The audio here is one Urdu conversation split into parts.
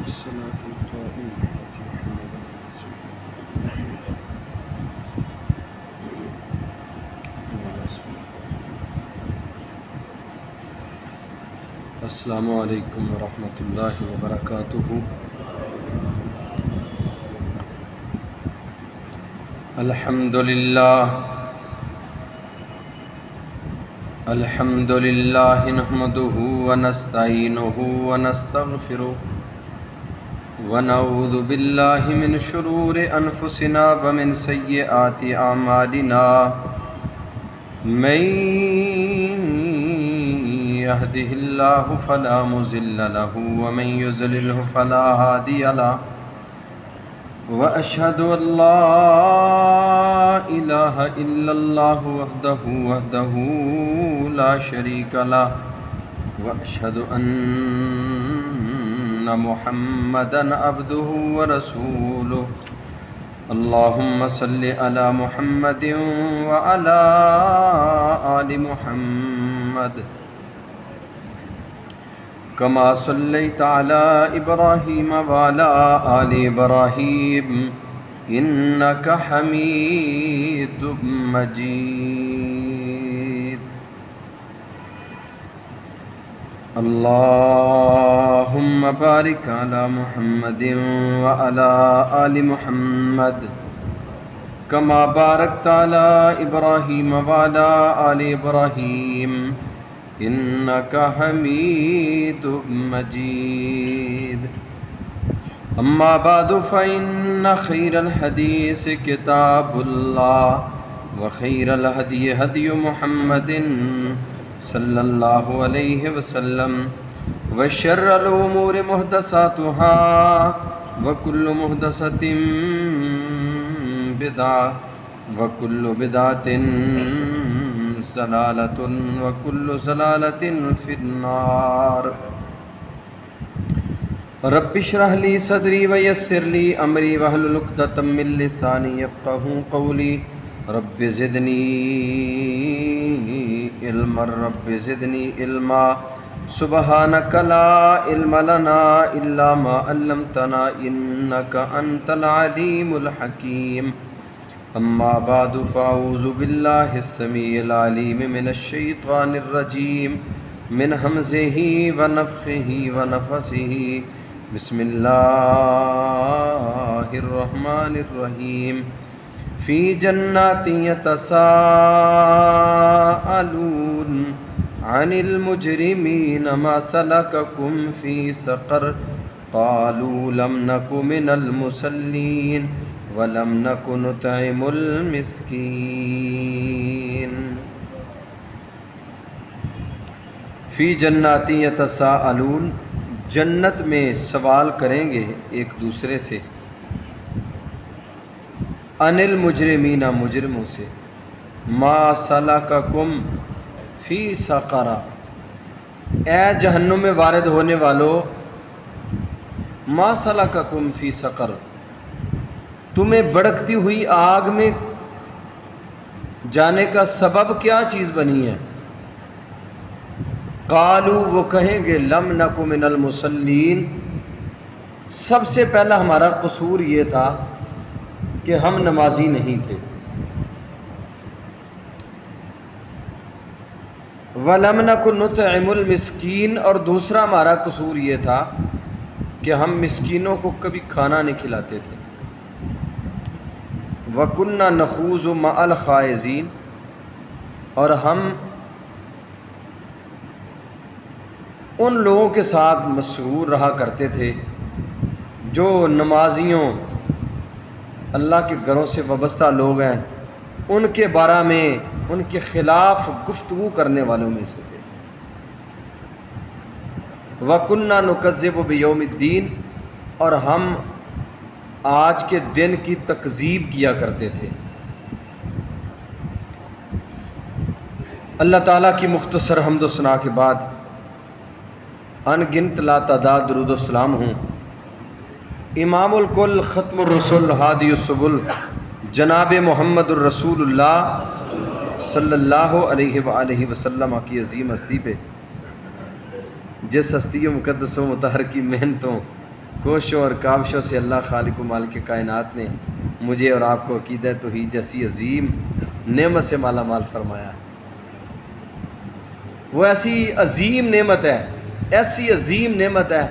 الصلاة القائمة آت محمدا السلام علیکم ورحمۃ اللہ وبرکاتہ۔ الحمد للہ نحمدہ ونستعینہ ونستغفرہ ونعوذ باللہ من شرور انفسنا ومن سیئات اعمالنا من يهده الله فلا مضل له ومن يضلل فلا هادي له وأشهد أن لا إله إلا الله وحده لا شريك له وأشهد أن محمدا عبده ورسوله اللهم صل على محمد وعلى آل محمد كما صليت على إبراهيم وعلى آل إبراهيم إنك حميد مجيد اللهم بارك على محمد وعلى آل محمد كما باركت على إبراهيم وعلى آل إبراهيم إنك حميد مجيد أما بعد فإن خير الحديث كتاب الله وخير الهدي هدي محمد صلى الله عليه وسلم وشر الأمور محدثاتها وكل محدثة بدعة وكل بدعة ضلالة وكل ضلالة في النار رب اشرح لي صدري ويسر لي أمري واحلل عقدة من لساني يفقهوا قولي رب زدني علما رب زدني علما سبحانك لا علم لنا إلا ما علمتنا إنك أنت العليم الحكيم اما بعد فاعوذ باللہ السمیع العلیم من الشیطان الرجیم من ہمزہ ونفخہ ونفثہ بسم اللہ الرحمن الرحیم فی جنات یتساءلون عن المجرمین ما سلککم فی سقر قالوا لم نک من المصلین وَلَمْ نَكُ نُطْعِمُ الْمِسْكِينَ فی جنات یتساءلون جنت میں سوال کریں گے ایک دوسرے سے عن المجرمین مجرموں سے ما سلککم فی سقر اے جہنم میں وارد ہونے والو ما سلککم فی سقر تمہیں بھڑکتی ہوئی آگ میں جانے کا سبب کیا چیز بنی ہے؟ قالوا وہ کہیں گے لم نک من المصلین سب سے پہلا ہمارا قصور یہ تھا کہ ہم نمازی نہیں تھے وَلَمْ نَكُ نُطْعِمُ الْمِسْكِينَ اور دوسرا ہمارا قصور یہ تھا کہ ہم مسکینوں کو کبھی کھانا نہیں کھلاتے تھے وَكُنَّا نَخُوضُ مَعَ الْخَائِضِينَ اور ہم ان لوگوں کے ساتھ مشغول رہا کرتے تھے جو نمازیوں اللہ کے گھروں سے وابستہ لوگ ہیں ان کے بارے میں ان کے خلاف گفتگو کرنے والوں میں سے تھے وَكُنَّا نُكَذِّبُ بِيَوْمِ الدِّينِ اور ہم آج کے دن کی تکذیب کیا کرتے تھے۔ اللہ تعالیٰ کی مختصر حمد و ثنا کے بعد ان گنت لا تعداد درود و سلام ہوں امام الکل ختم الرسل ہادی السبل جناب محمد الرسول اللہ صلی اللہ علیہ وآلہ وسلم کی عظیم ہستی پہ، جس ہستی و مقدس و مطہر کی محنتوں کوششوں اور کاوشوں سے اللہ خالق و مالک کائنات نے مجھے اور آپ کو عقیدہ توحید جیسی عظیم نعمت سے مالا مال فرمایا ہے۔ وہ ایسی عظیم نعمت ہے، ایسی عظیم نعمت ہے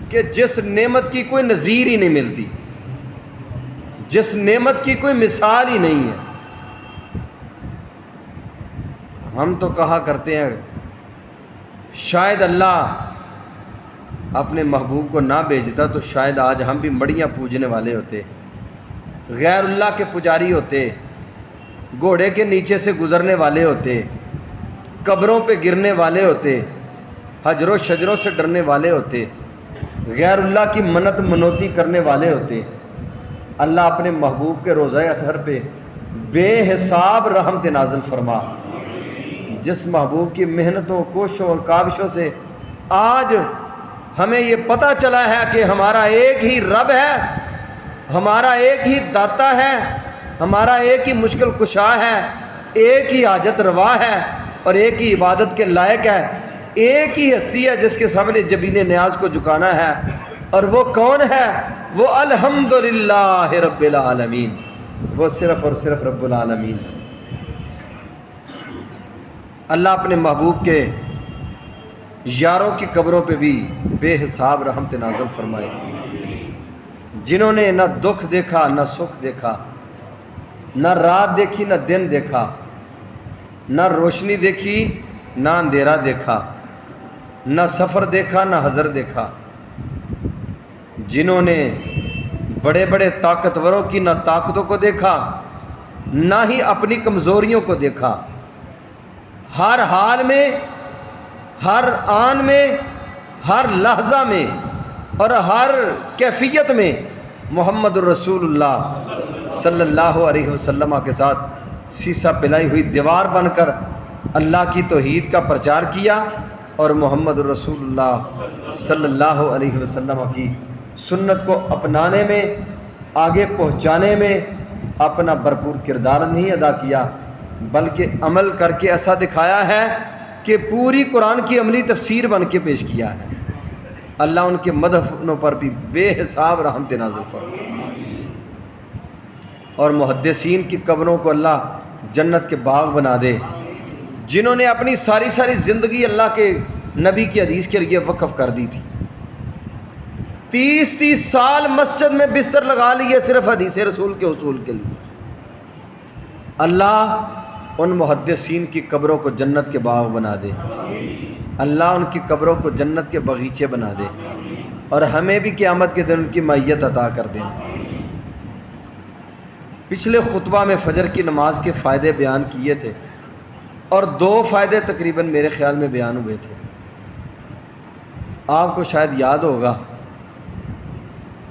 کہ جس نعمت کی کوئی نظیر ہی نہیں ملتی، جس نعمت کی کوئی مثال ہی نہیں ہے۔ ہم تو کہا کرتے ہیں شاید اللہ اپنے محبوب کو نہ بھیجتا تو شاید آج ہم بھی مڑیاں پوجنے والے ہوتے، غیر اللہ کے پجاری ہوتے، گھوڑے کے نیچے سے گزرنے والے ہوتے، قبروں پہ گرنے والے ہوتے، حجر و شجروں سے ڈرنے والے ہوتے، غیر اللہ کی منت منوتی کرنے والے ہوتے۔ اللہ اپنے محبوب کے روضہ اطہر پہ بے حساب رحمت نازل فرما۔ جس محبوب کی محنتوں، کوششوں اور کاوشوں سے آج ہمیں یہ پتہ چلا ہے کہ ہمارا ایک ہی رب ہے، ہمارا ایک ہی داتا ہے، ہمارا ایک ہی مشکل کشا ہے، ایک ہی حاجت روا ہے اور ایک ہی عبادت کے لائق ہے، ایک ہی ہستی ہے جس کے سامنے جبین نیاز کو جھکانا ہے، اور وہ کون ہے؟ وہ الحمدللہ رب العالمین، وہ صرف اور صرف رب العالمین۔ اللہ اپنے محبوب کے یاروں کی قبروں پہ بھی بے حساب رحمت نازل فرمائے، جنہوں نے نہ دکھ دیکھا نہ سکھ دیکھا، نہ رات دیکھی نہ دن دیکھا، نہ روشنی دیکھی نہ اندھیرا دیکھا، نہ سفر دیکھا نہ حضر دیکھا، جنہوں نے بڑے بڑے طاقتوروں کی نہ طاقتوں کو دیکھا نہ ہی اپنی کمزوریوں کو دیکھا، ہر حال میں، ہر آن میں، ہر لحظہ میں اور ہر کیفیت میں محمد الرسول اللہ صلی اللہ علیہ وسلم کے ساتھ سیسا پلائی ہوئی دیوار بن کر اللہ کی توحید کا پرچار کیا، اور محمد الرسول اللہ صلی اللہ علیہ وسلم کی سنت کو اپنانے میں، آگے پہنچانے میں اپنا بھرپور کردار نہیں ادا کیا، بلکہ عمل کر کے ایسا دکھایا ہے کہ پوری قرآن کی عملی تفسیر بن کے پیش کیا ہے۔ اللہ ان کے مدفنوں پر بھی بے حساب رحمت نازل فرمائے، اور محدثین کی قبروں کو اللہ جنت کے باغ بنا دے، جنہوں نے اپنی ساری زندگی اللہ کے نبی کی حدیث کے لیے وقف کر دی تھی۔ 30 سال مسجد میں بستر لگا لیے صرف حدیث رسول کے حصول کے لیے۔ اللہ ان محدثین کی قبروں کو جنت کے باغ بنا دے، اللہ ان کی قبروں کو جنت کے باغیچے بنا دے، اور ہمیں بھی قیامت کے دن ان کی معیت عطا کر دیں۔ پچھلے خطبہ میں فجر کی نماز کے فائدے بیان کیے تھے، اور 2 فائدے تقریباً میرے خیال میں بیان ہوئے تھے۔ آپ کو شاید یاد ہوگا،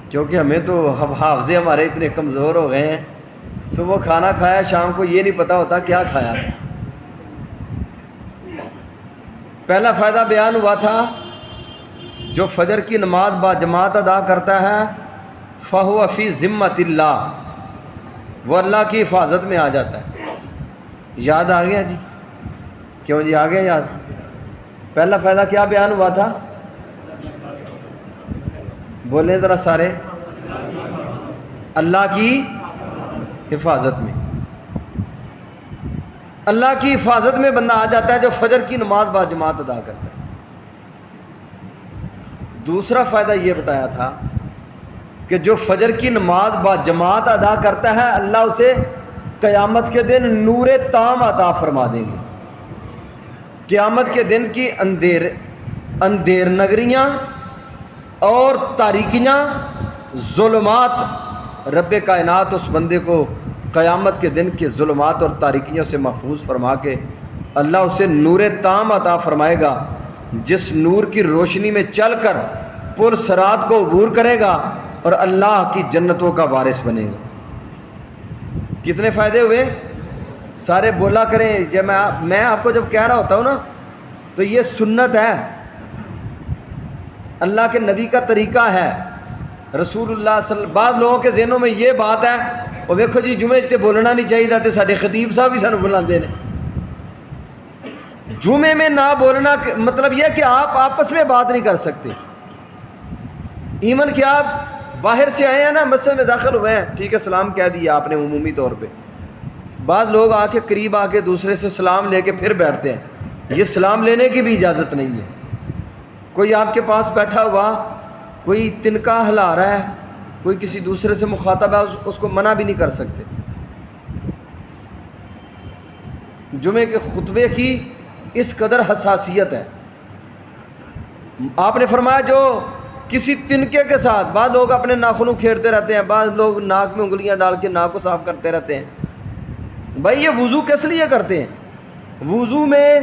کیونکہ ہمیں تو حافظے ہمارے اتنے کمزور ہو گئے ہیں، صبح کھانا کھایا شام کو یہ نہیں پتہ ہوتا کیا کھایا تھا۔ پہلا فائدہ بیان ہوا تھا، جو فجر کی نماز با جماعت ادا کرتا ہے فَهُوَ فِي ذِمَّةِ اللَّهِ، وہ اللہ کی حفاظت میں آ جاتا ہے۔ یاد آ گیا جی؟ کیوں جی آ گیا یاد؟ پہلا فائدہ کیا بیان ہوا تھا؟ بولیں ذرا سارے، اللہ کی حفاظت میں، اللہ کی حفاظت میں بندہ آ جاتا ہے جو فجر کی نماز با جماعت ادا کرتا ہے۔ دوسرا فائدہ یہ بتایا تھا کہ جو فجر کی نماز با جماعت ادا کرتا ہے اللہ اسے قیامت کے دن نور تام عطا فرما دیں گے۔ قیامت کے دن کی اندھیر نگریاں اور تاریکیاں، ظلمات، رب کائنات اس بندے کو قیامت کے دن کے ظلمات اور تاریکیوں سے محفوظ فرما کے اللہ اسے نور تام عطا فرمائے گا، جس نور کی روشنی میں چل کر پل صراط کو عبور کرے گا اور اللہ کی جنتوں کا وارث بنے گا۔ کتنے فائدے ہوئے؟ سارے بولا کریں۔ جب میں آپ کو جب کہہ رہا ہوتا ہوں نا تو یہ سنت ہے، اللہ کے نبی کا طریقہ ہے، رسول اللہ صلی اللہ علیہ وسلم۔ بعض لوگوں کے ذہنوں میں یہ بات ہے، وہ دیکھو جی جمعے تے بولنا نہیں چاہیے تھے، ساڈے خطیب صاحب ہی سانو بلاندے نے۔ جمعے میں نہ بولنا مطلب یہ کہ آپ آپس میں بات نہیں کر سکتے، ایون کہ آپ باہر سے آئے ہیں نا، مسجد میں داخل ہوئے ہیں، ٹھیک ہے سلام کہہ دیا آپ نے عمومی طور پہ، بعض لوگ آ کے قریب آ کے دوسرے سے سلام لے کے پھر بیٹھتے ہیں، یہ سلام لینے کی بھی اجازت نہیں ہے۔ کوئی آپ کے پاس بیٹھا ہوا کوئی تنکا ہلا رہا ہے، کوئی کسی دوسرے سے مخاطب ہے، اس کو منع بھی نہیں کر سکتے۔ جمعے کے خطبے کی اس قدر حساسیت ہے۔ آپ نے فرمایا جو کسی تنکے کے ساتھ، بعض لوگ اپنے ناخنوں کھیڑتے رہتے ہیں، بعض لوگ ناک میں انگلیاں ڈال کے ناک کو صاف کرتے رہتے ہیں۔ بھائی یہ وضو کس لیے کرتے ہیں؟ وضو میں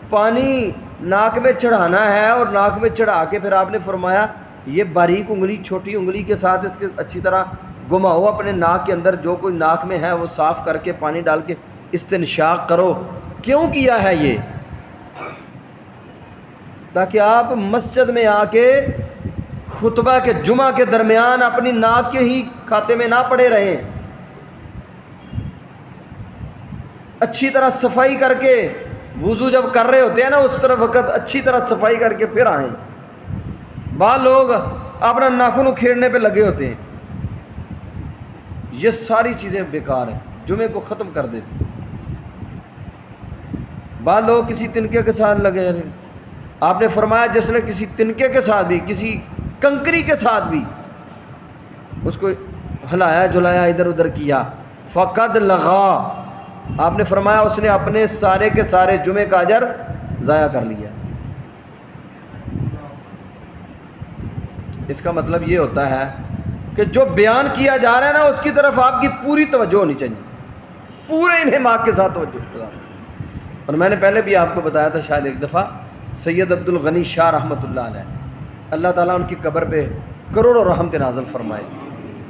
پانی ناک میں چڑھانا ہے، اور ناک میں چڑھا کے پھر آپ نے فرمایا یہ باریک انگلی چھوٹی انگلی کے ساتھ اس کے اچھی طرح گھماؤ اپنے ناک کے اندر، جو کوئی ناک میں ہے وہ صاف کر کے پانی ڈال کے استنشاق کرو۔ کیوں کیا ہے یہ؟ تاکہ آپ مسجد میں آ کے خطبہ کے جمعہ کے درمیان اپنی ناک کے ہی کھاتے میں نہ پڑے رہیں، اچھی طرح صفائی کر کے وضو جب کر رہے ہوتے ہیں نا اس طرح وقت اچھی طرح صفائی کر کے پھر آئیں۔ بعض لوگ اپنا ناخن کھیڑنے پہ لگے ہوتے ہیں، یہ ساری چیزیں بیکار ہیں، جمعے کو ختم کر دیتے۔ بعض لوگ کسی تنکے کے ساتھ لگے رہے، آپ نے فرمایا جس نے کسی تنکے کے ساتھ بھی، کسی کنکری کے ساتھ بھی اس کو ہلایا جلایا ادھر ادھر کیا، فقد لغا، آپ نے فرمایا اس نے اپنے سارے کے سارے جمعے کا اجر ضائع کر لیا۔ اس کا مطلب یہ ہوتا ہے کہ جو بیان کیا جا رہا ہے نا اس کی طرف آپ کی پوری توجہ ہونی چاہیے، پورے انہماک کے ساتھ توجہ۔ اور میں نے پہلے بھی آپ کو بتایا تھا شاید ایک دفعہ، سید عبد الغنی شاہ رحمۃ اللہ علیہ، اللہ تعالیٰ ان کی قبر پہ کروڑوں رحمت نازل فرمائے۔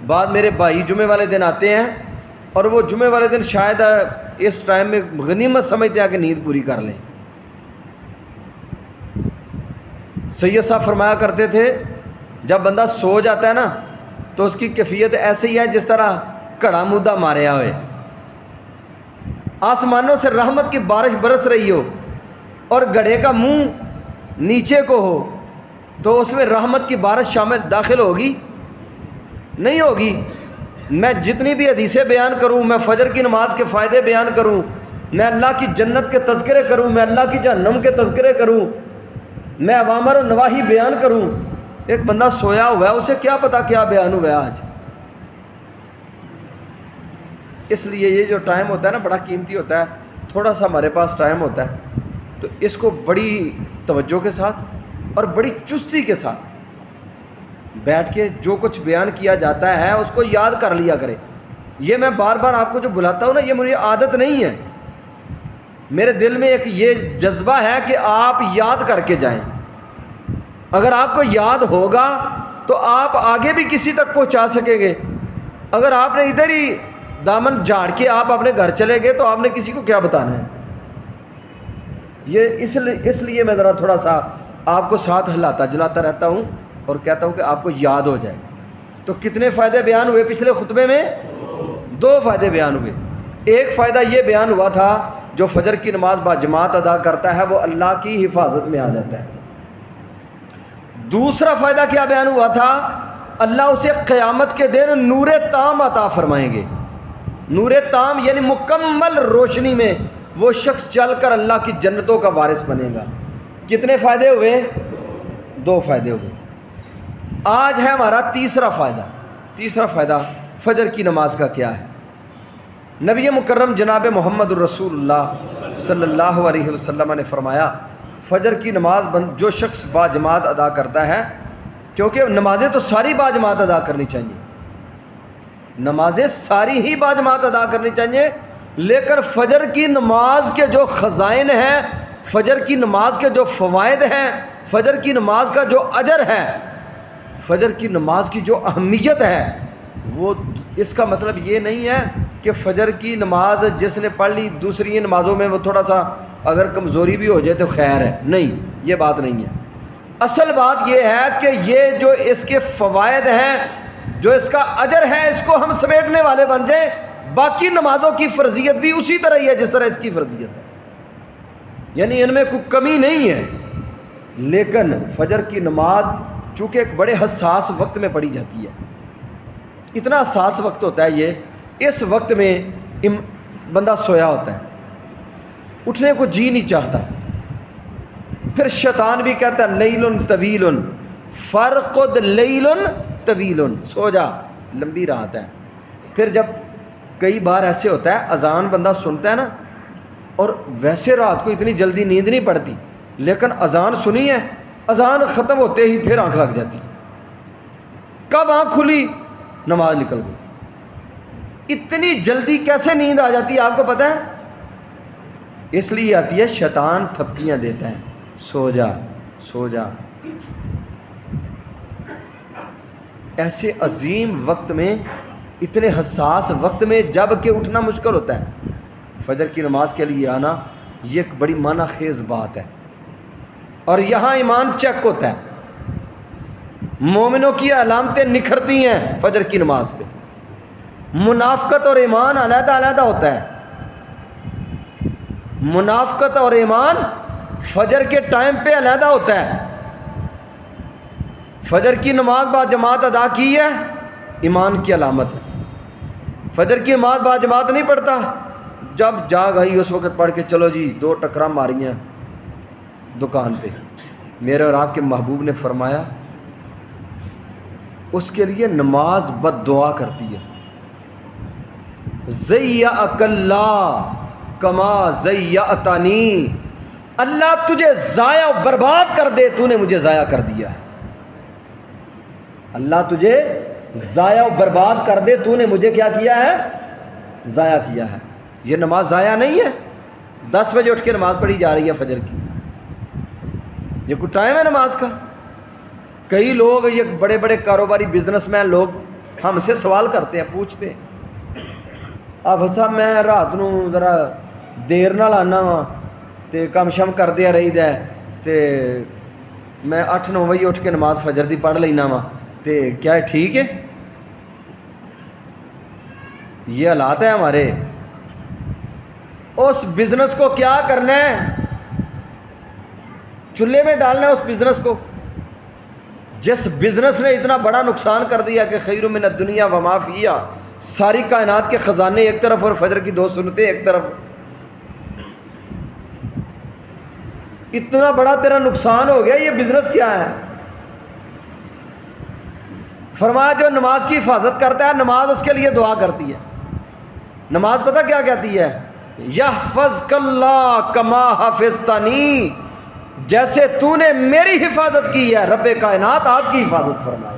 بعد میرے بھائی جمعے والے دن آتے ہیں اور وہ جمعے والے دن شاید اس ٹائم میں غنیمت سمجھتے ہیں کہ نیند پوری کر لیں۔ سید صاحب فرمایا کرتے تھے جب بندہ سو جاتا ہے نا تو اس کی کیفیت ایسے ہی ہے جس طرح گھڑا مودہ ماریا ہوئے، آسمانوں سے رحمت کی بارش برس رہی ہو اور گھڑے کا منہ نیچے کو ہو تو اس میں رحمت کی بارش شامل داخل ہوگی؟ نہیں ہوگی۔ میں جتنی بھی حدیثیں بیان کروں، میں فجر کی نماز کے فائدے بیان کروں، میں اللہ کی جنت کے تذکرے کروں، میں اللہ کی جہنم کے تذکرے کروں، میں اوامر و نواہی بیان کروں، ایک بندہ سویا ہوا ہے اسے کیا پتا کیا بیان ہوا ہے آج۔ اس لیے یہ جو ٹائم ہوتا ہے نا بڑا قیمتی ہوتا ہے، تھوڑا سا ہمارے پاس ٹائم ہوتا ہے تو اس کو بڑی توجہ کے ساتھ اور بڑی چستی کے ساتھ بیٹھ کے جو کچھ بیان کیا جاتا ہے اس کو یاد کر لیا کرے۔ یہ میں بار بار آپ کو جو بلاتا ہوں نا یہ مجھے عادت نہیں ہے، میرے دل میں ایک یہ جذبہ ہے کہ آپ یاد کر کے جائیں۔ اگر آپ کو یاد ہوگا تو آپ آگے بھی کسی تک پہنچا سکیں گے۔ اگر آپ نے ادھر ہی دامن جھاڑ کے آپ اپنے گھر چلے گئے تو آپ نے کسی کو کیا بتانا ہے؟ یہ اس لیے میں ذرا تھوڑا سا آپ کو ساتھ ہلاتا جلاتا رہتا ہوں اور کہتا ہوں کہ آپ کو یاد ہو جائے۔ تو کتنے فائدے بیان ہوئے پچھلے خطبے میں؟ 2 فائدے بیان ہوئے۔ ایک فائدہ یہ بیان ہوا تھا جو فجر کی نماز با جماعت ادا کرتا ہے وہ اللہ کی حفاظت میں آ جاتا ہے۔ دوسرا فائدہ کیا بیان ہوا تھا؟ اللہ اسے قیامت کے دن نور تام عطا فرمائیں گے۔ نور تام یعنی مکمل روشنی میں وہ شخص چل کر اللہ کی جنتوں کا وارث بنے گا۔ کتنے فائدے ہوئے؟ 2 فائدے ہوئے۔ آج ہے ہمارا تیسرا فائدہ۔ تیسرا فائدہ فجر کی نماز کا کیا ہے؟ نبی مکرم جناب محمد الرسول اللہ صلی اللہ علیہ وسلم نے فرمایا فجر کی نماز جو شخص با جماعت ادا کرتا ہے، کیونکہ نمازیں تو ساری با جماعت ادا کرنی چاہیے، نمازیں ساری ہی با جماعت ادا کرنی چاہیے، لیکن فجر کی نماز کے جو خزائن ہیں، فجر کی نماز کے جو فوائد ہیں، فجر کی نماز کا جو اجر ہے، فجر کی نماز کی جو اہمیت ہے، وہ اس کا مطلب یہ نہیں ہے کہ فجر کی نماز جس نے پڑھ لی دوسری نمازوں میں وہ تھوڑا سا اگر کمزوری بھی ہو جائے تو خیر ہے، نہیں، یہ بات نہیں ہے۔ اصل بات یہ ہے کہ یہ جو اس کے فوائد ہیں، جو اس کا اجر ہے، اس کو ہم سمیٹنے والے بن جائیں، باقی نمازوں کی فرضیت بھی اسی طرح ہی ہے جس طرح اس کی فرضیت ہے، یعنی ان میں کوئی کمی نہیں ہے۔ لیکن فجر کی نماز چونکہ ایک بڑے حساس وقت میں پڑھی جاتی ہے، اتنا حساس وقت ہوتا ہے یہ، اس وقت میں بندہ سویا ہوتا ہے، اٹھنے کو جی نہیں چاہتا، پھر شیطان بھی کہتا ہے لیل طویل فرقد لیل طویل، سو جا لمبی رات ہے۔ پھر جب کئی بار ایسے ہوتا ہے اذان بندہ سنتا ہے نا، اور ویسے رات کو اتنی جلدی نیند نہیں پڑتی، لیکن اذان سنی ہے، اذان ختم ہوتے ہی پھر آنکھ لگ جاتی، کب آنکھ کھلی نماز نکل گئی۔ اتنی جلدی کیسے نیند آ جاتی ہے آپ کو پتہ ہے؟ اس لیے آتی ہے شیطان تھپکیاں دیتا ہے، سو جا سو جا۔ ایسے عظیم وقت میں، اتنے حساس وقت میں جب کہ اٹھنا مشکل ہوتا ہے، فجر کی نماز کے لیے آنا یہ ایک بڑی معنی خیز بات ہے، اور یہاں ایمان چیک ہوتا ہے۔ مومنوں کی علامتیں نکھرتی ہیں فجر کی نماز پہ، منافقت اور ایمان علیحدہ علیحدہ ہوتا ہے، منافقت اور ایمان فجر کے ٹائم پہ علیحدہ ہوتا ہے۔ فجر کی نماز با جماعت ادا کی ہے، ایمان کی علامت ہے۔ فجر کی نماز با جماعت نہیں پڑھتا، جب جاگ آئی اس وقت پڑھ کے چلو جی 2 ٹکرا ماری ہیں دکان پہ۔ میرے اور آپ کے محبوب نے فرمایا اس کے لیے نماز بد دعا کرتی ہے، ضیعک اللہ کما ضیعتنی، اللہ تجھے ضائع و برباد کر دے، تو نے مجھے ضائع کر دیا ہے۔ اللہ تجھے ضائع و برباد کر دے، تو نے مجھے کیا کیا ہے؟ ضائع کیا ہے۔ یہ نماز ضائع نہیں ہے، 10 بجے اٹھ کے نماز پڑھی جا رہی ہے فجر کی، یہ کوئی ٹائم ہے نماز کا؟ کئی لوگ، یہ بڑے بڑے کاروباری بزنس مین لوگ ہم سے سوال کرتے ہیں، پوچھتے ہیں آپ صاحب میں رات نو ذرا دیر نال آنا وا تے کم شم کردیا رہی دا تے میں 8-9 بجے اٹھ کے نماز فجر دی پڑھ لینا وا، تے کیا ٹھیک ہے؟ یہ حالات ہے ہمارے۔ اس بزنس کو کیا کرنا ہے؟ چولہے میں ڈالنا ہے اس بزنس کو۔ جس بزنس نے اتنا بڑا نقصان کر دیا کہ خیر من الدنیا وما فیہا، ساری کائنات کے خزانے ایک طرف اور فجر کی 2 سنتیں ایک طرف، اتنا بڑا تیرا نقصان ہو گیا، یہ بزنس کیا ہے؟ فرمایا جو نماز کی حفاظت کرتا ہے، نماز اس کے لیے دعا کرتی ہے۔ نماز پتہ کیا کہتی ہے؟ یحفظک اللہ کما حفظتنی، جیسے تو نے میری حفاظت کی ہے، رب کائنات آپ کی حفاظت فرمائے۔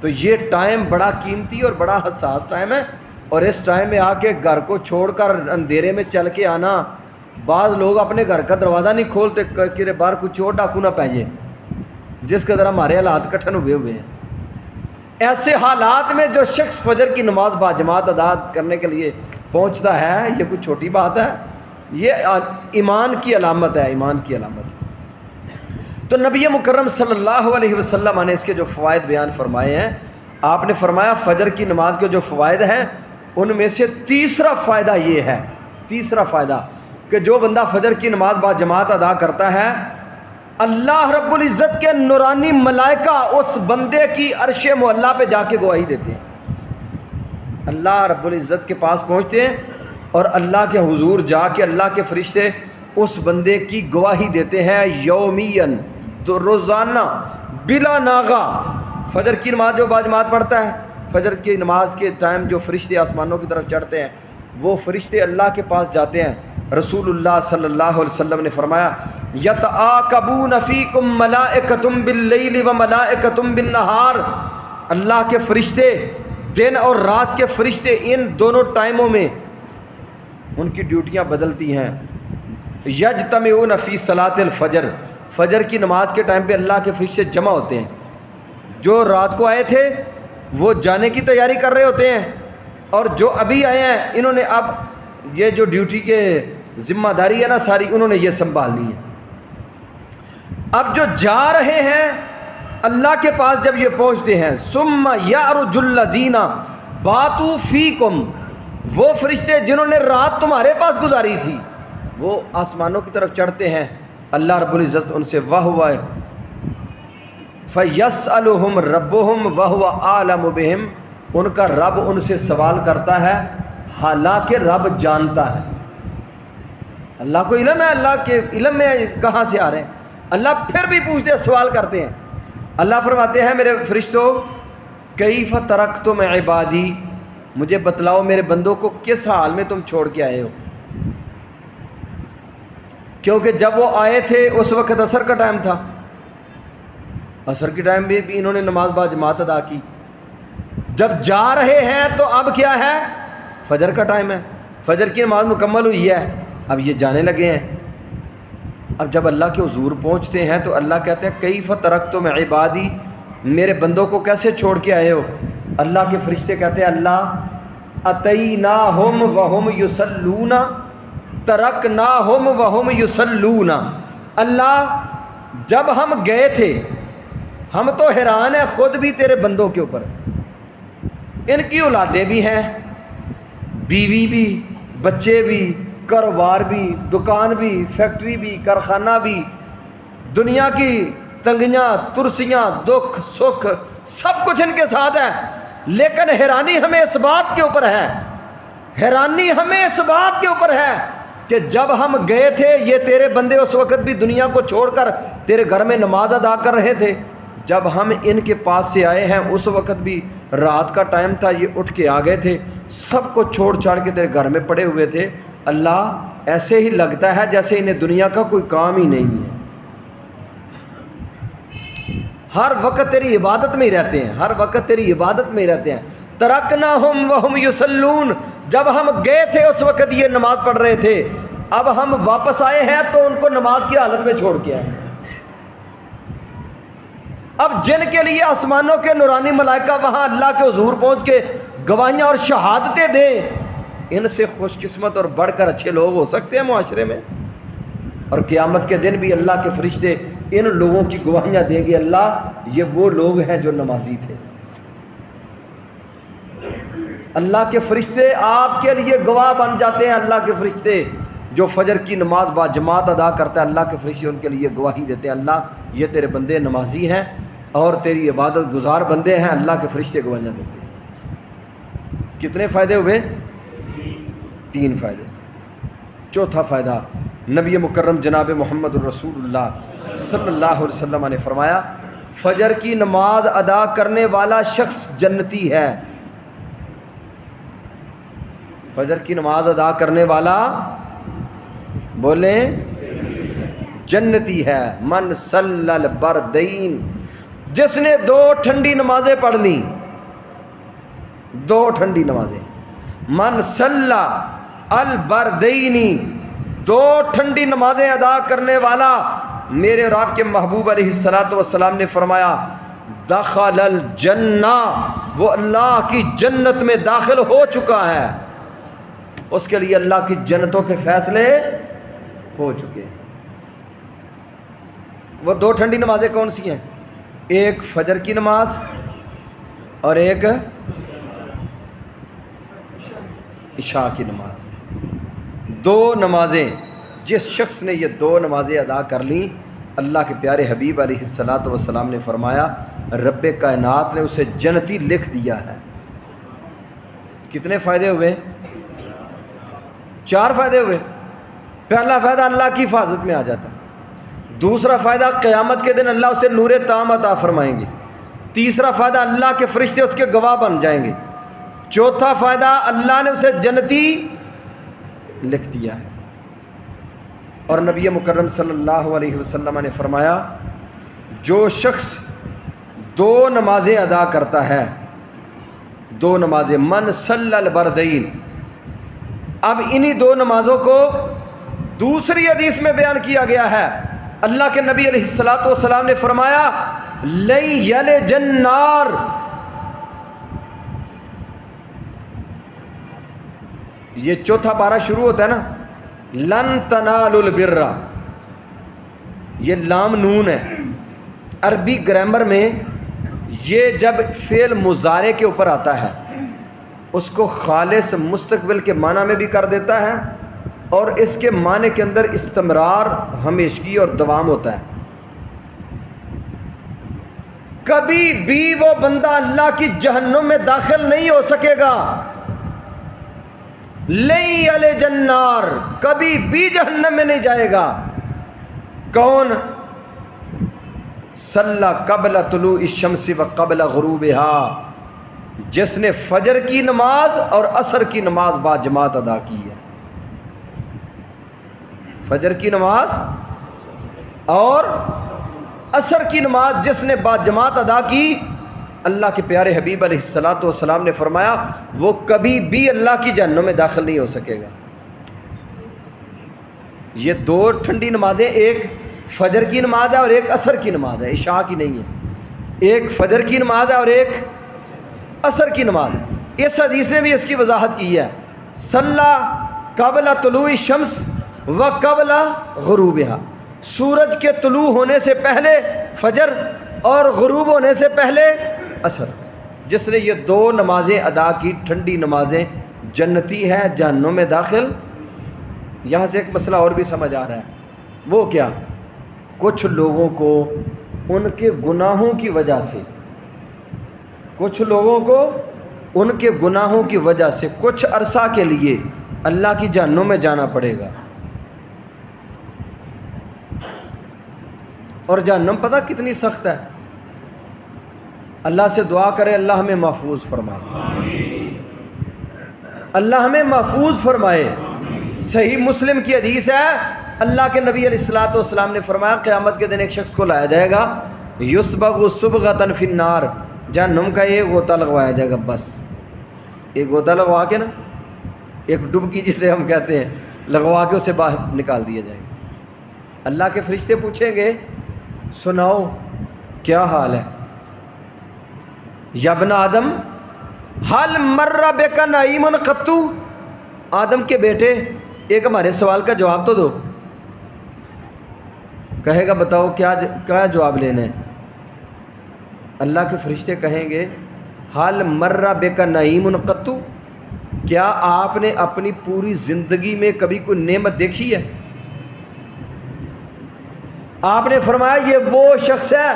تو یہ ٹائم بڑا قیمتی اور بڑا حساس ٹائم ہے، اور اس ٹائم میں آ کے گھر کو چھوڑ کر اندھیرے میں چل کے آنا، بعض لوگ اپنے گھر کا دروازہ نہیں کھولتے کہ باہر کچھ چور ڈاکو نہ پہ جائے، جس قدر ہمارے حالات کٹھن ہوئے ہوئے ہیں۔ ایسے حالات میں جو شخص فجر کی نماز با جماعت ادا کرنے کے لیے پہنچتا ہے، یہ کوئی چھوٹی بات ہے، یہ ایمان کی علامت ہے، ایمان کی علامت۔ تو نبی مکرم صلی اللہ علیہ وسلم نے اس کے جو فوائد بیان فرمائے ہیں، آپ نے فرمایا فجر کی نماز کے جو فوائد ہیں ان میں سے تیسرا فائدہ یہ ہے، تیسرا فائدہ کہ جو بندہ فجر کی نماز با جماعت ادا کرتا ہے، اللہ رب العزت کے نورانی ملائکہ اس بندے کی عرش معلیٰ پہ جا کے گواہی دیتے ہیں۔ اللہ رب العزت کے پاس پہنچتے ہیں اور اللہ کے حضور جا کے اللہ کے فرشتے اس بندے کی گواہی دیتے ہیں، یومین، روزانہ، بلا ناغا۔ فجر کی نماز جو باجماعت پڑھتا ہے، فجر کی نماز کے ٹائم جو فرشتے آسمانوں کی طرف چڑھتے ہیں، وہ فرشتے اللہ کے پاس جاتے ہیں۔ رسول اللہ صلی اللہ علیہ وسلم نے فرمایا یتعاقبون فیکم ملائکۃ باللیل و ملائکۃ بالنہار، اللہ کے فرشتے دن اور رات کے فرشتے ان دونوں ٹائموں میں ان کی ڈیوٹیاں بدلتی ہیں۔ یجتمعون فی صلاۃ الفجر، فجر کی نماز کے ٹائم پہ اللہ کے فرشتے جمع ہوتے ہیں۔ جو رات کو آئے تھے وہ جانے کی تیاری کر رہے ہوتے ہیں، اور جو ابھی آئے ہیں انہوں نے اب یہ جو ڈیوٹی کے ذمہ داری ہے نا ساری، انہوں نے یہ سنبھالنی ہے۔ اب جو جا رہے ہیں اللہ کے پاس جب یہ پہنچتے ہیں، ثم یعرج الذین باتوا فیکم، وہ فرشتے جنہوں نے رات تمہارے پاس گزاری تھی وہ آسمانوں کی طرف چڑھتے ہیں اللہ رب العزت ان سے وَهُوَ فَيَسْأَلُهُمْ رَبُّهُمْ وَهُوَ أَعْلَمُ بِهِمْ، ان کا رب ان سے سوال کرتا ہے حالانکہ رب جانتا ہے۔ اللہ کو علم ہے، اللہ کے علم میں کہاں سے آ رہے ہیں؟ اللہ پھر بھی پوچھتے ہیں، سوال کرتے ہیں۔ اللہ فرماتے ہیں میرے فرشتوں کیف ترکتم عبادی، مجھے بتلاؤ میرے بندوں کو کس حال میں تم چھوڑ کے آئے ہو؟ کیونکہ جب وہ آئے تھے اس وقت عصر کا ٹائم تھا، عصر کے ٹائم بھی انہوں نے نماز با جماعت ادا کی۔ جب جا رہے ہیں تو اب کیا ہے؟ فجر کا ٹائم ہے، فجر کی نماز مکمل ہوئی ہے، اب یہ جانے لگے ہیں۔ اب جب اللہ کے حضور پہنچتے ہیں تو اللہ کہتے ہیں کیف ترکتم عبادی، میرے بندوں کو کیسے چھوڑ کے آئے ہو؟ اللہ کے فرشتے کہتے ہیں اللہ اتیناہم وہم یصلون ترکناہم وہم یصلون، اللہ جب ہم گئے تھے ہم تو حیران ہیں خود بھی تیرے بندوں کے اوپر، ان کی اولادیں بھی ہیں، بیوی بھی، بچے بھی، کاروبار بھی، دکان بھی، فیکٹری بھی، کارخانہ بھی، دنیا کی تنگیاں ترسیاں دکھ سکھ سب کچھ ان کے ساتھ ہے، لیکن حیرانی ہمیں اس بات کے اوپر ہے، حیرانی ہمیں اس بات کے اوپر ہے کہ جب ہم گئے تھے یہ تیرے بندے اس وقت بھی دنیا کو چھوڑ کر تیرے گھر میں نماز ادا کر رہے تھے، جب ہم ان کے پاس سے آئے ہیں اس وقت بھی رات کا ٹائم تھا، یہ اٹھ کے آ گئے تھے، سب کو چھوڑ چھاڑ کے تیرے گھر میں پڑے ہوئے تھے، اللہ ایسے ہی لگتا ہے جیسے انہیں دنیا کا کوئی کام ہی نہیں ہے، ہر وقت تیری عبادت میں ہی رہتے ہیں، ہر وقت تیری عبادت میں ہی رہتے ہیں۔ ترکناہم وہم یصلون، جب ہم گئے تھے اس وقت یہ نماز پڑھ رہے تھے، اب ہم واپس آئے ہیں تو ان کو نماز کی حالت میں چھوڑ کے آئے ہیں۔ اب جن کے لیے آسمانوں کے نورانی ملائکہ وہاں اللہ کے حضور پہنچ کے گواہیاں اور شہادتیں دیں، ان سے خوش قسمت اور بڑھ کر اچھے لوگ ہو سکتے ہیں معاشرے میں؟ اور قیامت کے دن بھی اللہ کے فرشتے ان لوگوں کی گواہیاں دیں گے اللہ یہ وہ لوگ ہیں جو نمازی تھے۔ اللہ کے فرشتے آپ کے لیے گواہ بن جاتے ہیں، اللہ کے فرشتے جو فجر کی نماز با جماعت ادا کرتا ہے، اللہ کے فرشتے ان کے لیے گواہی دیتے ہیں اللہ یہ تیرے بندے نمازی ہیں اور تیری عبادت گزار بندے ہیں، اللہ کے فرشتے گواہیاں دیتے ہیں۔ کتنے فائدے ہوئے؟ 3 فائدے۔ چوتھا فائدہ، نبی مکرم جناب محمد الرسول اللہ صلی اللہ علیہ وسلم نے فرمایا فجر کی نماز ادا کرنے والا شخص جنتی ہے۔ فجر کی نماز ادا کرنے والا بولیں جنتی ہے۔ من صلی البردین، جس نے 2 ٹھنڈی نمازیں پڑھ لیں، 2 ٹھنڈی نمازیں، من صلی البردینی، 2 ٹھنڈی نمازیں ادا کرنے والا، میرے اور آپ کے محبوب علیہ الصلوۃ والسلام نے فرمایا دخل الجنہ، وہ اللہ کی جنت میں داخل ہو چکا ہے، اس کے لیے اللہ کی جنتوں کے فیصلے ہو چکے ہیں۔ وہ 2 ٹھنڈی نمازیں کون سی ہیں؟ ایک فجر کی نماز اور ایک عشاء کی نماز، 2 نمازیں جس شخص نے یہ 2 نمازیں ادا کر لیں، اللہ کے پیارے حبیب علیہ الصلوۃ والسلام نے فرمایا رب کائنات نے اسے جنتی لکھ دیا ہے۔ کتنے فائدے ہوئے؟ 4 فائدے ہوئے۔ پہلا فائدہ اللہ کی حفاظت میں آ جاتا، دوسرا فائدہ قیامت کے دن اللہ اسے نور تام عطا فرمائیں گے، تیسرا فائدہ اللہ کے فرشتے اس کے گواہ بن جائیں گے، چوتھا فائدہ اللہ نے اسے جنتی لکھ دیا ہے۔ اور نبی مکرم صلی اللہ علیہ وسلم نے فرمایا جو شخص 2 نمازیں ادا کرتا ہے، 2 نمازیں، من صلی البردین، اب انہی 2 نمازوں کو دوسری حدیث میں بیان کیا گیا ہے، اللہ کے نبی علیہ الصلوۃ والسلام نے فرمایا لن یلج النار، یہ چوتھا پارہ شروع ہوتا ہے نا، لن تنالوا البر، یہ لام نون ہے، عربی گرامر میں یہ جب فعل مضارع کے اوپر آتا ہے اس کو خالص مستقبل کے معنی میں بھی کر دیتا ہے اور اس کے معنی کے اندر استمرار، ہمیشگی اور دوام ہوتا ہے۔ کبھی بھی وہ بندہ اللہ کی جہنم میں داخل نہیں ہو سکے گا، لن یلج النار، کبھی بھی جہنم میں نہیں جائے گا۔ کون؟ صلی قبل طلوع الشمس و قبل غروبها، جس نے فجر کی نماز اور عصر کی نماز با جماعت ادا کی ہے۔ فجر کی نماز اور عصر کی نماز جس نے با جماعت ادا کی، اللہ کے پیارے حبیب علیہ الصلاۃ والسلام نے فرمایا وہ کبھی بھی اللہ کی جہنم میں داخل نہیں ہو سکے گا۔ یہ دو ٹھنڈی نمازیں، ایک فجر کی نماز ہے اور ایک عصر کی نماز ہے، عشاء کی نہیں ہے۔ ایک فجر کی نماز ہے اور ایک عصر کی نماز۔ اس حدیث نے بھی اس کی وضاحت کی ہے، صلی قبل طلوع الشمس و قبل غروبها، سورج کے طلوع ہونے سے پہلے فجر اور غروب ہونے سے پہلے عصر۔ جس نے یہ دو نمازیں ادا کی، ٹھنڈی نمازیں، جنتی ہے، جہنم میں داخل۔ یہاں سے ایک مسئلہ اور بھی سمجھ آ رہا ہے، وہ کیا؟ کچھ لوگوں کو ان کے گناہوں کی وجہ سے، کچھ لوگوں کو ان کے گناہوں کی وجہ سے کچھ عرصہ کے لیے اللہ کی جہنم میں جانا پڑے گا۔ اور جہنم پتہ کتنی سخت ہے؟ اللہ سے دعا کرے اللہ ہمیں محفوظ فرمائے، اللہ ہمیں محفوظ فرمائے۔ صحیح مسلم کی حدیث ہے، اللہ کے نبی علیہ الصلوۃ والسلام نے فرمایا قیامت کے دن ایک شخص کو لایا جائے گا، یصبغ صبغۃ فی النار، جہنم کا ایک غوطہ لگوایا جائے گا، بس ایک غوطہ لگوا کے نا، ایک ڈبکی جسے ہم کہتے ہیں، لگوا کے اسے باہر نکال دیا جائے گا۔ اللہ کے فرشتے پوچھیں گے سناؤ کیا حال ہے؟ یا ابن آدم حل مر بک نعیم قط، آدم کے بیٹے ایک ہمارے سوال کا جواب تو دو۔ کہے گا بتاؤ کیا جواب لینا ہے؟ اللہ کے فرشتے کہیں گے حل مر بک نعیم قط، کیا آپ نے اپنی پوری زندگی میں کبھی کوئی نعمت دیکھی ہے؟ آپ نے فرمایا یہ وہ شخص ہے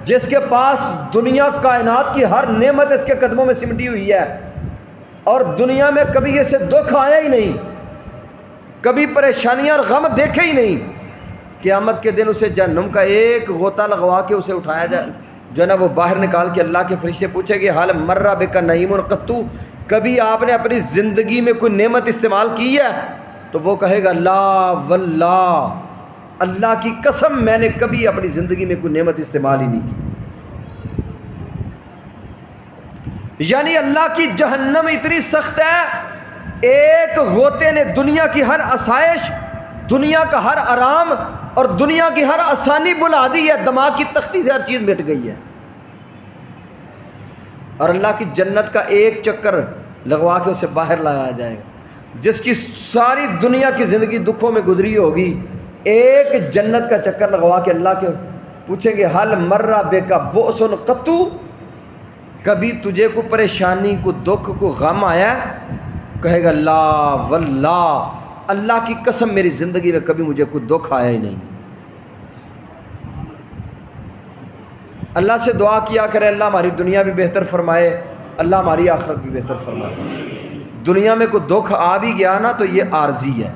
جس کے پاس دنیا کائنات کی ہر نعمت اس کے قدموں میں سمٹی ہوئی ہے، اور دنیا میں کبھی اسے دکھ آیا ہی نہیں، کبھی پریشانیاں اور غم دیکھے ہی نہیں۔ قیامت کے دن اسے جہنم کا ایک غوطہ لگوا کے اسے اٹھایا جائے، جو ہے نا وہ باہر نکال کے اللہ کے فرشتے پوچھے گے حال مر بک نعیم قط، کبھی آپ نے اپنی زندگی میں کوئی نعمت استعمال کی ہے؟ تو وہ کہے گا لا واللہ، اللہ کی قسم میں نے کبھی اپنی زندگی میں کوئی نعمت استعمال ہی نہیں کی۔ یعنی اللہ کی جہنم اتنی سخت ہے، ایک غوطے نے دنیا کی ہر آسائش، دنیا کا ہر آرام اور دنیا کی ہر آسانی بلا دی ہے، دماغ کی تختی سے ہر چیز مٹ گئی ہے۔ اور اللہ کی جنت کا ایک چکر لگوا کے اسے باہر لایا جائے گا، جس کی ساری دنیا کی زندگی دکھوں میں گزری ہوگی، ایک جنت کا چکر لگوا کے اللہ کے پوچھیں گے حل مر بک بؤس قط، کبھی تجھے کو پریشانی، کو دکھ، کو غم آیا؟ کہے گا لا واللہ، اللہ کی قسم میری زندگی میں کبھی مجھے کوئی دکھ آیا ہی نہیں۔ اللہ سے دعا کیا کرے اللہ ہماری دنیا بھی بہتر فرمائے، اللہ ہماری آخرت بھی بہتر فرمائے۔ دنیا میں کوئی دکھ آ بھی گیا نا تو یہ عارضی ہے،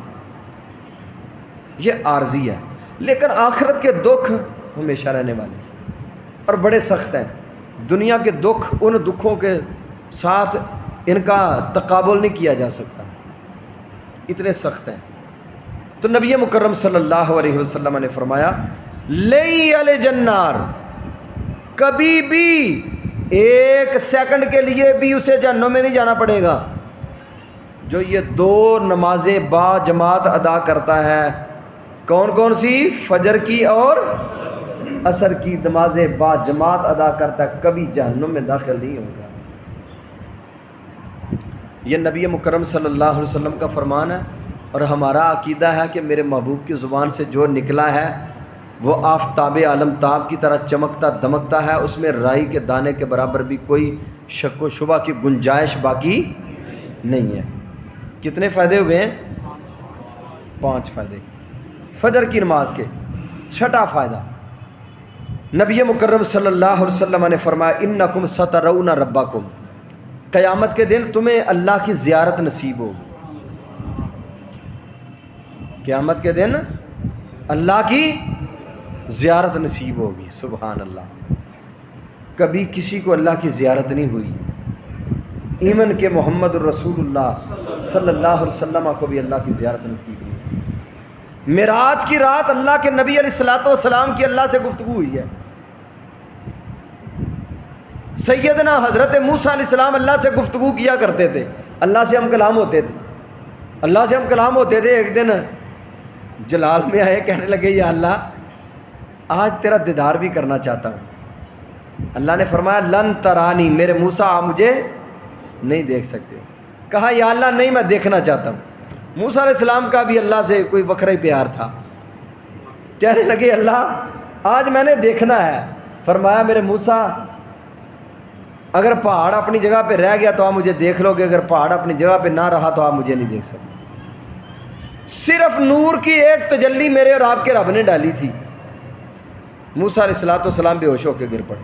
یہ عارضی ہے، لیکن آخرت کے دکھ ہمیشہ رہنے والے اور بڑے سخت ہیں۔ دنیا کے دکھ ان دکھوں کے ساتھ ان کا تقابل نہیں کیا جا سکتا، اتنے سخت ہیں۔ تو نبی مکرم صلی اللہ علیہ وسلم نے فرمایا لن یلج النار، کبھی بھی ایک سیکنڈ کے لیے بھی اسے جہنم میں نہیں جانا پڑے گا جو یہ دو نمازیں با جماعت ادا کرتا ہے۔ کون کون سی؟ فجر کی اور عصر کی نمازیں با جماعت ادا کرتا ہے، کبھی جہنم میں داخل نہیں ہوگا۔ یہ نبی مکرم صلی اللہ علیہ وسلم کا فرمان ہے، اور ہمارا عقیدہ ہے کہ میرے محبوب کی زبان سے جو نکلا ہے وہ آفتاب عالم تاب کی طرح چمکتا دمکتا ہے، اس میں رائی کے دانے کے برابر بھی کوئی شک و شبہ کی گنجائش باقی نہیں ہے۔ کتنے فائدے ہوئے ہیں؟ 5 فائدے فجر کی نماز کے۔ چھٹا فائدہ، نبی مکرم صلی اللہ علیہ وسلم نے فرمایا انکم سترون ربکم، قیامت کے دن تمہیں اللہ کی زیارت نصیب ہوگی۔ قیامت کے دن اللہ کی زیارت نصیب ہوگی۔ سبحان اللہ، کبھی کسی کو اللہ کی زیارت نہیں ہوئی، ایمن کہ محمد الرسول اللہ صلی اللہ علیہ وسلم کو بھی اللہ کی زیارت نصیب نہیں ہوئی۔ معراج کی رات اللہ کے نبی علیہ الصلوۃ والسلام کی اللہ سے گفتگو ہوئی ہے۔ سیدنا حضرت موسیٰ علیہ السلام اللہ سے گفتگو کیا کرتے تھے، اللہ سے ہم کلام ہوتے تھے، اللہ سے ہم کلام ہوتے تھے۔ ایک دن جلال میں آئے، کہنے لگے یا اللہ آج تیرا دیدار بھی کرنا چاہتا ہوں۔ اللہ نے فرمایا لن ترانی، میرے موسیٰ آپ مجھے نہیں دیکھ سکتے۔ کہا یا اللہ نہیں، میں دیکھنا چاہتا ہوں۔ موسیٰ علیہ السلام کا بھی اللہ سے کوئی وکھرا پیار تھا، کہنے لگے اللہ آج میں نے دیکھنا ہے۔ فرمایا میرے موسیٰ اگر پہاڑ اپنی جگہ پہ رہ گیا تو آپ مجھے دیکھ لو گے، اگر پہاڑ اپنی جگہ پہ نہ رہا تو آپ مجھے نہیں دیکھ سکتے۔ صرف نور کی ایک تجلی میرے اور آپ کے رب نے ڈالی تھی، موسیٰ علیہ السلام بے ہوش ہو کے گر پڑے۔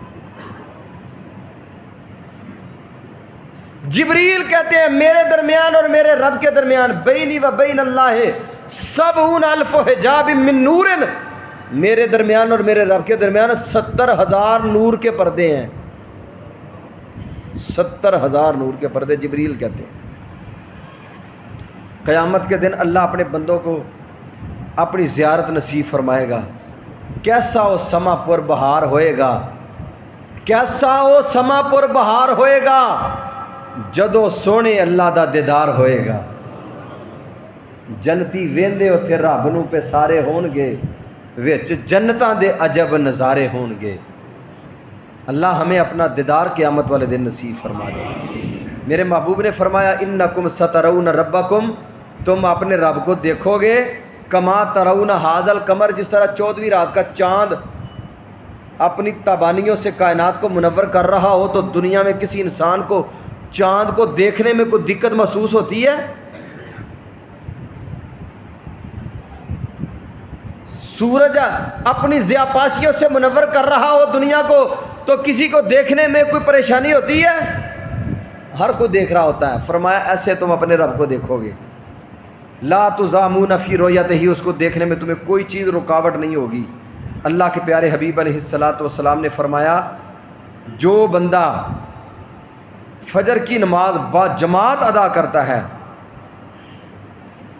جبریل کہتے ہیں میرے درمیان اور میرے رب کے درمیان بینی و بین اللہ 70,000 حجاب من نور، میرے درمیان اور میرے رب کے درمیان 70,000 نور کے پردے ہیں۔ 70,000 نور کے پردے جبریل کہتے ہیں۔ قیامت کے دن اللہ اپنے بندوں کو اپنی زیارت نصیب فرمائے گا۔ کیسا وہ سما پر بہار ہوئے گا، کیسا وہ سما پر بہار ہوئے گا جدو سونے اللہ دا دیدار ہوئے گا۔ جنتی ویندے اتھے رب نو پہ سارے ہون گے، وچ جنتاں دے عجب نظارے ہون گے۔ اللہ ہمیں اپنا دیدار قیامت والے دن نصیب فرما دے۔ میرے محبوب نے فرمایا انکم سترون ربکم، تم اپنے رب کو دیکھو گے کما ترون ھذا القمر، جس طرح 14ویں رات کا چاند اپنی تابانیوں سے کائنات کو منور کر رہا ہو، تو دنیا میں کسی انسان کو چاند کو دیکھنے میں کوئی دقت محسوس ہوتی ہے؟ سورج اپنی ضیاءپاشیوں سے منور کر رہا ہو دنیا کو، تو کسی کو دیکھنے میں کوئی پریشانی ہوتی ہے؟ ہر کوئی دیکھ رہا ہوتا ہے۔ فرمایا ایسے تم اپنے رب کو دیکھو گے، لا تضامون فی رؤیتہ، اس کو دیکھنے میں تمہیں کوئی چیز رکاوٹ نہیں ہوگی۔ اللہ کے پیارے حبیب علیہ الصلوۃ والسلام نے فرمایا جو بندہ فجر کی نماز با جماعت ادا کرتا ہے،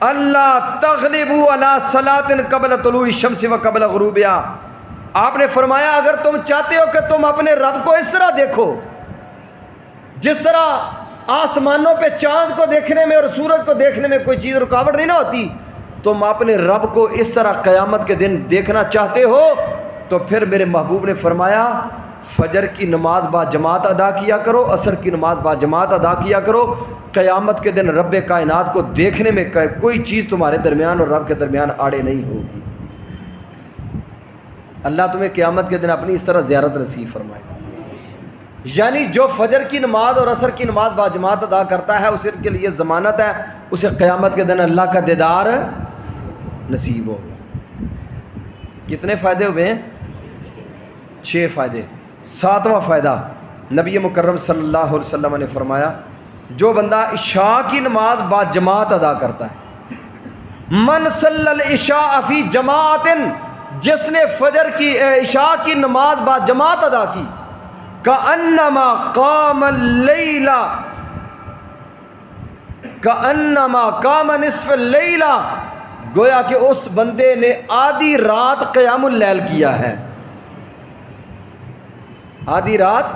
اللہ تغلبوا علی صلاۃ قبل طلوع الشمس و قبل غروبها، آپ نے فرمایا اگر تم چاہتے ہو کہ تم اپنے رب کو اس طرح دیکھو جس طرح آسمانوں پہ چاند کو دیکھنے میں اور سورج کو دیکھنے میں کوئی چیز رکاوٹ نہیں نہ ہوتی، تم اپنے رب کو اس طرح قیامت کے دن دیکھنا چاہتے ہو، تو پھر میرے محبوب نے فرمایا فجر کی نماز با جماعت ادا کیا کرو، عصر کی نماز با جماعت ادا کیا کرو۔ قیامت کے دن رب کائنات کو دیکھنے میں کوئی چیز تمہارے درمیان اور رب کے درمیان آڑے نہیں ہوگی۔ اللہ تمہیں قیامت کے دن اپنی اس طرح زیارت نصیب فرمائے۔ یعنی جو فجر کی نماز اور عصر کی نماز با جماعت ادا کرتا ہے، اسے کے لیے ضمانت ہے اسے قیامت کے دن اللہ کا دیدار نصیب ہوگا۔ کتنے فائدے ہوئے ہیں؟ 6 فائدے۔ 7واں فائدہ، نبی مکرم صلی اللہ علیہ وسلم نے فرمایا جو بندہ عشاء کی نماز با جماعت ادا کرتا ہے، من صلی العشاء فی جماعت، جس نے فجر کی عشاء کی نماز با جماعت ادا کی، کأنما قام اللیل، کأنما قام نصف اللیل، گویا کہ اس بندے نے آدھی رات قیام اللیل کیا ہے، آدھی رات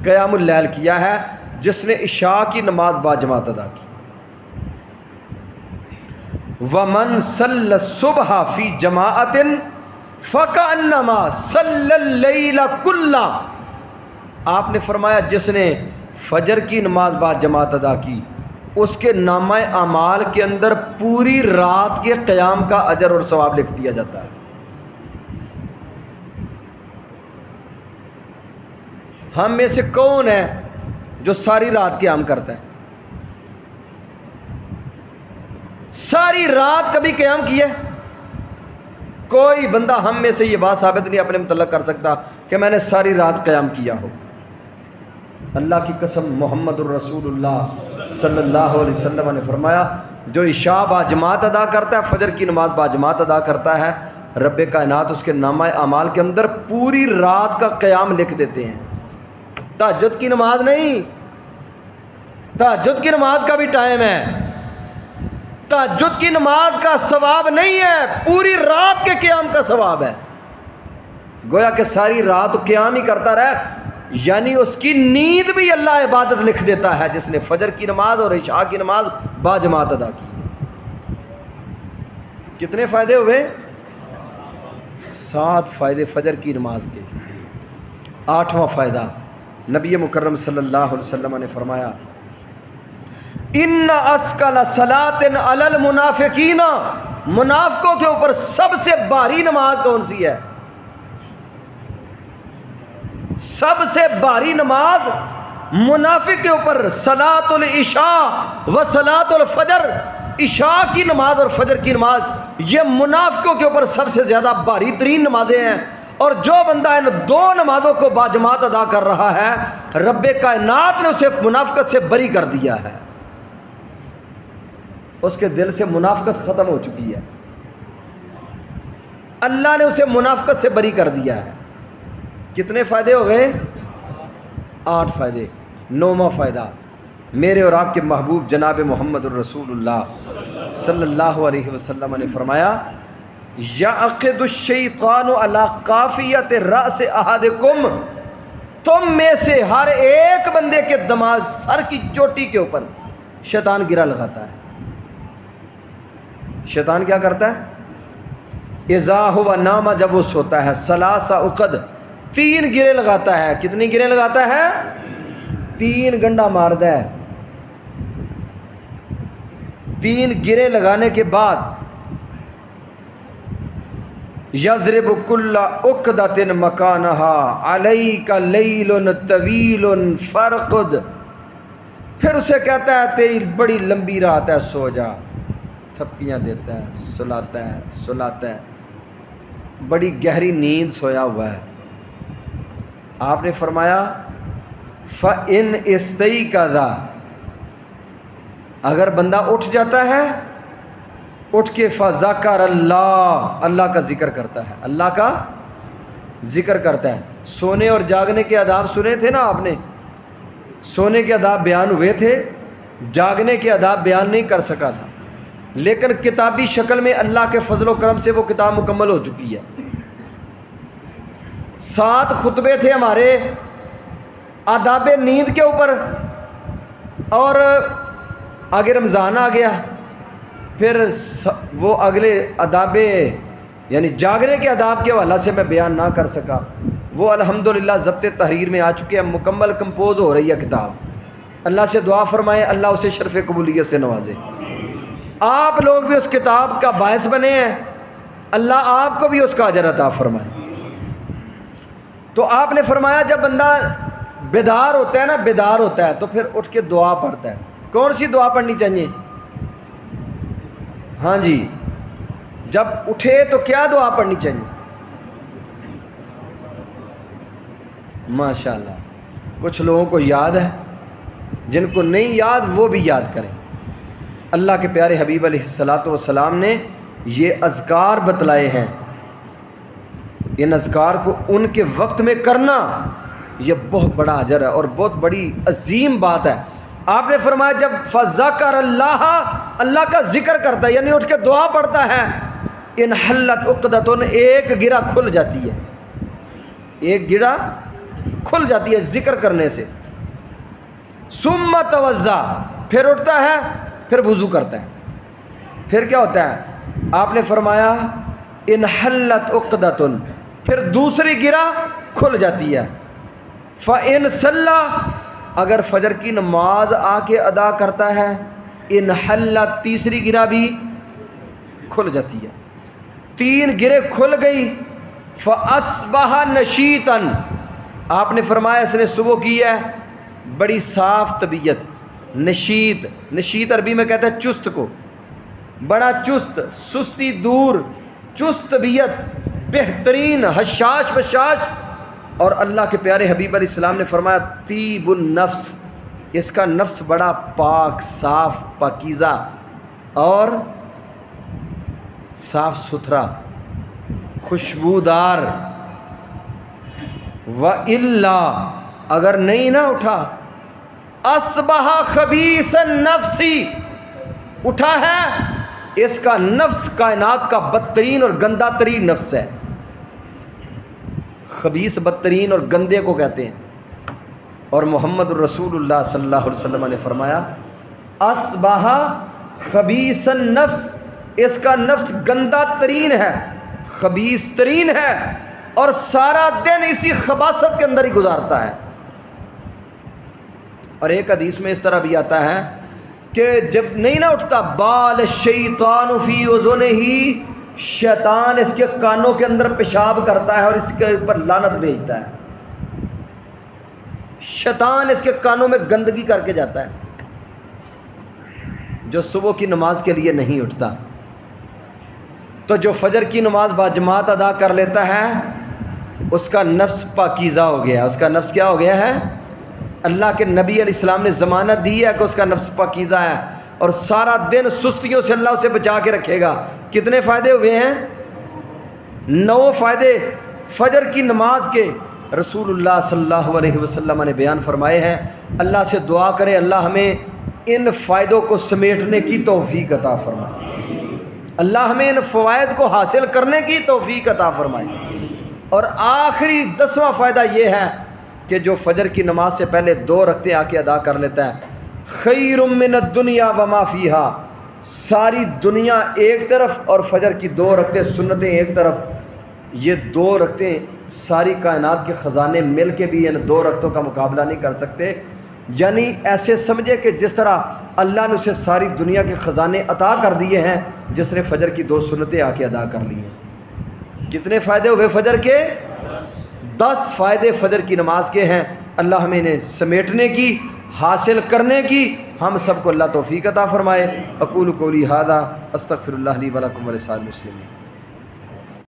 قیام اللیل کیا ہے جس نے عشاء کی نماز با جماعت ادا کی۔ ومن صلی الصبح فی جماعت فکأنما صلی اللیل کلہ، آپ نے فرمایا جس نے فجر کی نماز با جماعت ادا کی، اس کے نامہ اعمال کے اندر پوری رات کے قیام کا اجر اور ثواب لکھ دیا جاتا ہے۔ ہم میں سے کون ہے جو ساری رات قیام کرتا ہے؟ ساری رات کبھی قیام کیا ہے؟ کوئی بندہ ہم میں سے یہ بات ثابت نہیں اپنے متعلق کر سکتا کہ میں نے ساری رات قیام کیا ہو۔ اللہ کی قسم، محمد الرسول اللہ صلی اللہ علیہ وسلم نے فرمایا جو عشاء باجماعت ادا کرتا ہے، فجر کی نماز باجماعت ادا کرتا ہے، رب کائنات اس کے نامہ اعمال کے اندر پوری رات کا قیام لکھ دیتے ہیں۔ تہجد کی نماز نہیں، تہجد کی نماز کا بھی ٹائم ہے، تہجد کی نماز کا ثواب نہیں ہے، پوری رات کے قیام کا ثواب ہے۔ گویا کہ ساری رات قیام ہی کرتا رہے، یعنی اس کی نیند بھی اللہ عبادت لکھ دیتا ہے جس نے فجر کی نماز اور عشاء کی نماز باجماعت ادا کی۔ کتنے فائدے ہوئے؟ 7 فائدے فجر کی نماز کے۔ 8واں فائدہ، نبی مکرم صلی اللہ علیہ وسلم نے فرمایا ان اسکل صلاۃ علی المنافقین، منافقوں کے اوپر سب سے بھاری نماز کون سی ہے؟ سب سے بھاری نماز منافق کے اوپر صلاۃ العشاء و صلاۃ الفجر، عشاء کی نماز اور فجر کی نماز، یہ منافقوں کے اوپر سب سے زیادہ بھاری ترین نمازیں ہیں۔ اور جو بندہ ان 2 نمازوں کو باجماعت ادا کر رہا ہے، رب کائنات نے اسے منافقت سے بری کر دیا ہے، اس کے دل سے منافقت ختم ہو چکی ہے، اللہ نے اسے منافقت سے بری کر دیا ہے۔ کتنے فائدے ہو گئے؟ 8 فائدے۔ 9واں فائدہ، میرے اور آپ کے محبوب جناب محمد الرسول اللہ صلی اللہ علیہ وسلم نے فرمایا یعقد الشیطان علی قافیۃ رأس احدکم، تم میں سے ہر ایک بندے کے دماغ سر کی چوٹی کے اوپر شیطان گرا لگاتا ہے۔ شیطان کیا کرتا ہے؟ اذا ہوا نام، جب وہ سوتا ہے، ثلاث عقد، 3 گرے لگاتا ہے۔ کتنی گرے لگاتا ہے؟ 3 گنڈا مارتا ہے۔ 3 گرے لگانے کے بعد یضرب کل عقدۃ مکانہا علیک لیل طویل فرقد، پھر اسے کہتا ہے تیری بڑی لمبی رات ہے، سو جا، تھپکیاں دیتا ہے، سلاتا ہے، بڑی گہری نیند سویا ہوا ہے۔ آپ نے فرمایا فَإِنْ اسْتَيْقَظَ، اگر بندہ اٹھ جاتا ہے، اٹھ کے فَذَكَرَ اللَّهَ، اللہ کا ذکر کرتا ہے، اللہ کا ذکر کرتا ہے۔ سونے اور جاگنے کے آداب سنے تھے نا آپ نے، سونے کے آداب بیان ہوئے تھے، جاگنے کے آداب بیان نہیں کر سکا تھا، لیکن کتابی شکل میں اللہ کے فضل و کرم سے وہ کتاب مکمل ہو چکی ہے۔ 7 خطبے تھے ہمارے آداب نیند کے اوپر، اور آگے رمضان آ گیا، پھر وہ اگلے آداب یعنی جاگنے کے آداب کے حوالے سے میں بیان نہ کر سکا، وہ الحمدللہ ضبط تحریر میں آ چکے ہیں، مکمل کمپوز ہو رہی ہے کتاب۔ اللہ سے دعا فرمائے اللہ اسے شرف قبولیت سے نوازے۔ آپ لوگ بھی اس کتاب کا باعث بنے ہیں، اللہ آپ کو بھی اس کا اجر عطا فرمائے۔ تو آپ نے فرمایا جب بندہ بیدار ہوتا ہے نا، بیدار ہوتا ہے تو پھر اٹھ کے دعا پڑھتا ہے۔ کون سی دعا پڑھنی چاہیے؟ ہاں جی، جب اٹھے تو کیا دعا پڑھنی چاہیے؟ ماشاءاللہ، کچھ لوگوں کو یاد ہے، جن کو نہیں یاد وہ بھی یاد کریں۔ اللہ کے پیارے حبیب علیہ الصلاۃ والسلام نے یہ اذکار بتلائے ہیں، ان اذکار کو ان کے وقت میں کرنا یہ بہت بڑا اجر ہے اور بہت بڑی عظیم بات ہے۔ آپ نے فرمایا جب فذکر اللہ، اللہ کا ذکر کرتا ہے یعنی اٹھ کے دعا پڑھتا ہے، انحلت عقدۃ، ایک گرہ کھل جاتی ہے، ایک گرہ کھل جاتی ہے ذکر کرنے سے۔ ثم توضا، پھر اٹھتا ہے، پھر وضو کرتا ہے، پھر کیا ہوتا ہے؟ آپ نے فرمایا انحلت عقدۃ، پھر دوسری گرہ کھل جاتی ہے۔ فَإِنْ صَلَّى، اگر فجر کی نماز آ کے ادا کرتا ہے، انحلت، تیسری گرہ بھی کھل جاتی ہے۔ 3 گرہ کھل گئی، فَأَصْبَحَ نَشِيطًا، آپ نے فرمایا اس نے صبح کی ہے بڑی صاف طبیعت، نشیط، نشیط عربی میں کہتا ہے چست کو، بڑا چست، سستی دور، چست طبیعت، بہترین حشاش بشاش. اور اللہ کے پیارے حبیب علیہ السلام نے فرمایا طیب النفس، اس کا نفس بڑا پاک، صاف، پاکیزہ اور صاف ستھرا، خوشبودار. وَإِلَّا، اگر نہیں نہ اٹھا، اصبح خبیث النفس، اٹھا ہے اس کا نفس کائنات کا بدترین اور گندہ ترین نفس ہے. خبیث بدترین اور گندے کو کہتے ہیں. اور محمد الرسول اللہ صلی اللہ علیہ وسلم نے فرمایا اصبح خبیث النفس، اس کا نفس گندہ ترین ہے، خبیث ترین ہے، اور سارا دن اسی خباثت کے اندر ہی گزارتا ہے. اور ایک حدیث میں اس طرح بھی آتا ہے کہ جب نہیں نہ اٹھتا، بال الشیطان فی اذنہ، شیطان اس کے کانوں کے اندر پیشاب کرتا ہے اور اس کے اوپر لعنت بھیجتا ہے. شیطان اس کے کانوں میں گندگی کر کے جاتا ہے. جو صبح کی نماز کے لیے نہیں اٹھتا، تو جو فجر کی نماز باجماعت ادا کر لیتا ہے اس کا نفس پاکیزہ ہو گیا. اس کا نفس کیا ہو گیا ہے؟ اللہ کے نبی علیہ السلام نے ضمانت دی ہے کہ اس کا نفس پاکیزہ ہے، اور سارا دن سستیوں سے اللہ اسے بچا کے رکھے گا. کتنے فائدے ہوئے ہیں؟ 9 فائدے فجر کی نماز کے رسول اللہ صلی اللہ علیہ وسلم نے بیان فرمائے ہیں. اللہ سے دعا کرے اللہ ہمیں ان فائدوں کو سمیٹنے کی توفیق عطا فرمائے، اللہ ہمیں ان فوائد کو حاصل کرنے کی توفیق عطا فرمائے. اور آخری 10واں فائدہ یہ ہے کہ جو فجر کی نماز سے پہلے 2 رکعتیں آ کے ادا کر لیتا ہے، خیر من الدنیا وما فیہا، ساری دنیا ایک طرف اور فجر کی 2 رکعتیں سنتیں ایک طرف. یہ 2 رکعتیں ساری کائنات کے خزانے مل کے بھی ان 2 رکعتوں کا مقابلہ نہیں کر سکتے. یعنی ایسے سمجھے کہ جس طرح اللہ نے اسے ساری دنیا کے خزانے عطا کر دیے ہیں جس نے فجر کی 2 سنتیں آ کے ادا کر لی ہیں. کتنے فائدے ہوئے فجر کے؟ 10 فائدے فجر کی نماز کے ہیں. اللہ ہمیں انہیں سمیٹنے کی، حاصل کرنے کی ہم سب کو اللہ توفیق عطا فرمائے. اقول قولی ھذا استغفر اللہ لی ولکم ولسائر المسلمین.